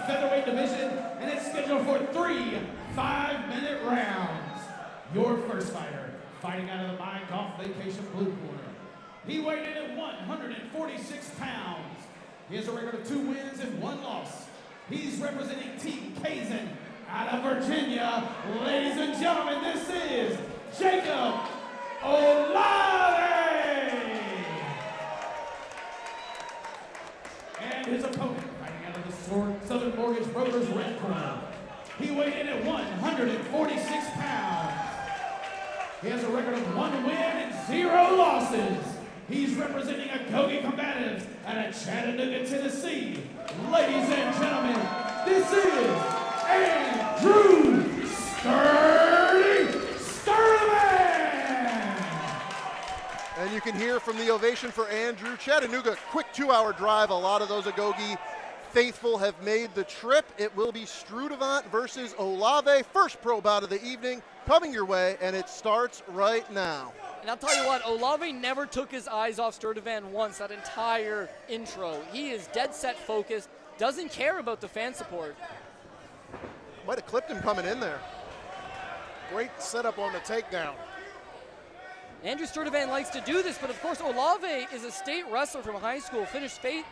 featherweight division, and it's scheduled for 3 5-minute rounds. Your first fighter, fighting out of the Mind Golf Vacation blue corner. He weighed in at 146 pounds. He has a record of 2 wins and 1 loss. He's representing Team Kazan out of Virginia. Ladies and gentlemen, this is Jacob Olave! And his opponent, fighting out of the Southern Mortgage Brokers red corner. He weighed in at 146 pounds. He has a record of 1 win and 0 losses. He's representing Agoge Combatives out of Chattanooga, Tennessee. Ladies and gentlemen, this is Andrew Sturdivant! And you can hear from the ovation for Andrew. Chattanooga, quick 2-hour drive. A lot of those Agoge faithful have made the trip. It will be Sturdivant versus Olave. First pro bout of the evening coming your way, and it starts right now. And I'll tell you what, Olave never took his eyes off Sturdivant once that entire intro. He is dead set focused, doesn't care about the fan support. Might have clipped him coming in there. Great setup on the takedown. Andrew Sturdivant likes to do this, but of course Olave is a state wrestler from high school, finished 5th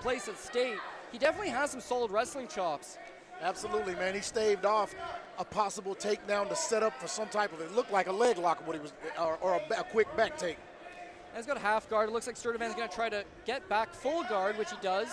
place at state. He definitely has some solid wrestling chops. Absolutely, man. He staved off a possible takedown to set up for some type of, it looked like a leg lock, what he was, or a quick back take. And he's got a half guard. It looks like Sturdivant's going to try to get back full guard, which he does.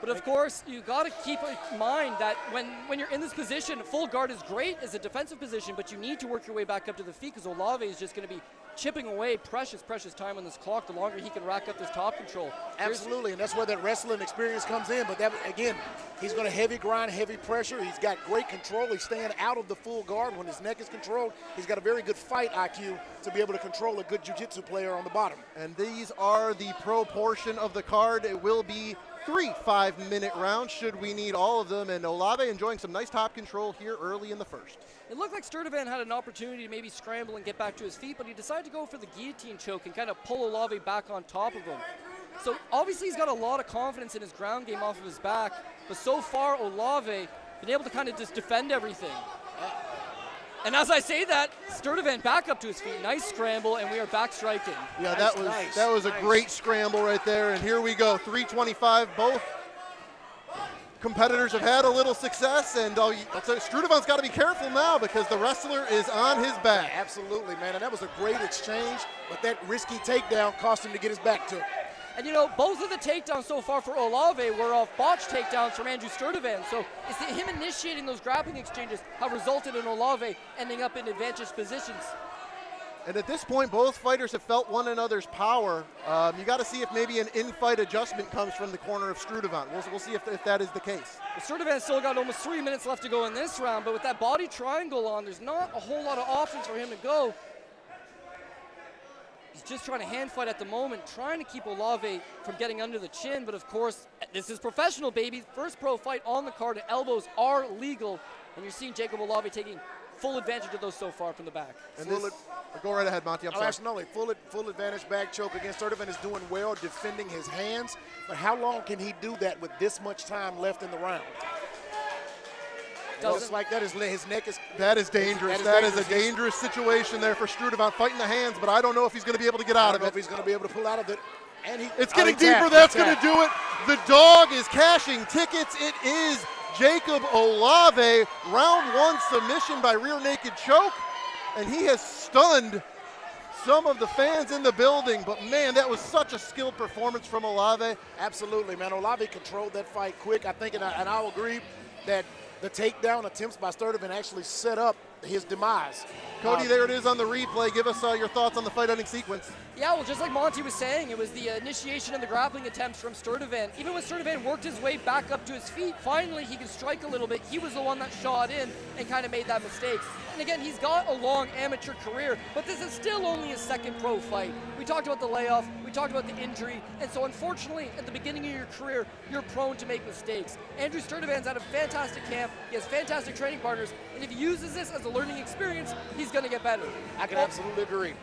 But of course, you got to keep in mind that when you're in this position, full guard is great as a defensive position, but you need to work your way back up to the feet because Olave is just going to be chipping away precious time on this clock the longer he can rack up this top control. Absolutely, and that's where that wrestling experience comes in. But that, again, he's going to heavy grind, heavy pressure. He's got great control. He's staying out of the full guard when his neck is controlled. He's got a very good fight IQ to be able to control a good jiu-jitsu player on the bottom. And these are the pro portion of the card. It will be 3 5-minute rounds should we need all of them, and Olave enjoying some nice top control here early in the first. It looked like Sturdivant had an opportunity to maybe scramble and get back to his feet, but he decided to go for the guillotine choke and kind of pull Olave back on top of him. So obviously he's got a lot of confidence in his ground game off of his back, but so far Olave been able to kind of just defend everything. And as I say that, Sturdivant back up to his feet. Nice scramble, and we are back striking. Yeah, that was a great scramble right there, and here we go, 325. Both competitors have had a little success, and Sturdivant's got to be careful now because the wrestler is on his back. Absolutely, man, and that was a great exchange, but that risky takedown cost him to get his back to it. And you know, both of the takedowns so far for Olave were off botched takedowns from Andrew Sturdivant. So it's him initiating those grappling exchanges have resulted in Olave ending up in advantageous positions. And at this point, both fighters have felt one another's power. You got to see if maybe an in-fight adjustment comes from the corner of Sturdivant. We'll see if that is the case. Well, Sturdivant's still got almost 3 minutes left to go in this round, but with that body triangle on, there's not a whole lot of options for him to go. He's just trying to hand fight at the moment, trying to keep Olave from getting under the chin, but of course, this is professional, baby. First pro fight on the card, and elbows are legal, and you're seeing Jacob Olave taking full advantage of those so far from the back. And go right ahead, Monty, I'm sorry. Absolutely, full advantage back choke against Sturdivant is doing well defending his hands, but how long can he do that with this much time left in the round? Just like that, his neck is... That is dangerous. That is a dangerous situation there for Sturdivant, fighting the hands, but I don't know if he's going to be able to get out of it. I don't know if he's going to be able to pull out of it. And it's getting deeper. That's going to do it. The dog is cashing tickets. It is Jacob Olave. Round 1 submission by rear naked choke, and he has stunned some of the fans in the building, but man, that was such a skilled performance from Olave. Absolutely, man. Olave controlled that fight quick. I think, and I'll agree that the takedown attempts by Sturdivant actually set up his demise. Cody, there it is on the replay. Give us your thoughts on the fight ending sequence. Yeah, well, just like Monty was saying, it was the initiation of the grappling attempts from Sturdivant. Even when Sturdivant worked his way back up to his feet, finally he could strike a little bit. He was the one that shot in and kind of made that mistake. And again, he's got a long amateur career, but this is still only his second pro fight. We talked about the layoff, we talked about the injury, and so unfortunately, at the beginning of your career, you're prone to make mistakes. Andrew Sturdivant's at a fantastic camp, he has fantastic training partners, and if he uses this as a learning experience, he's going to get better. I can absolutely agree.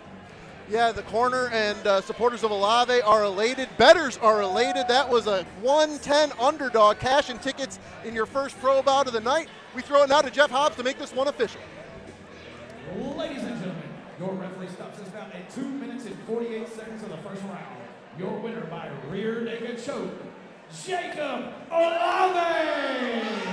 Yeah, the corner and supporters of Olave are elated. Bettors are elated. That was a 110 underdog. Cashing tickets in your first pro bout of the night. We throw it now to Jeff Hobbs to make this one official. Ladies and gentlemen, your referee stops us now at 2 minutes and 48 seconds of the first round. Your winner by rear naked choke, Jacob Olave.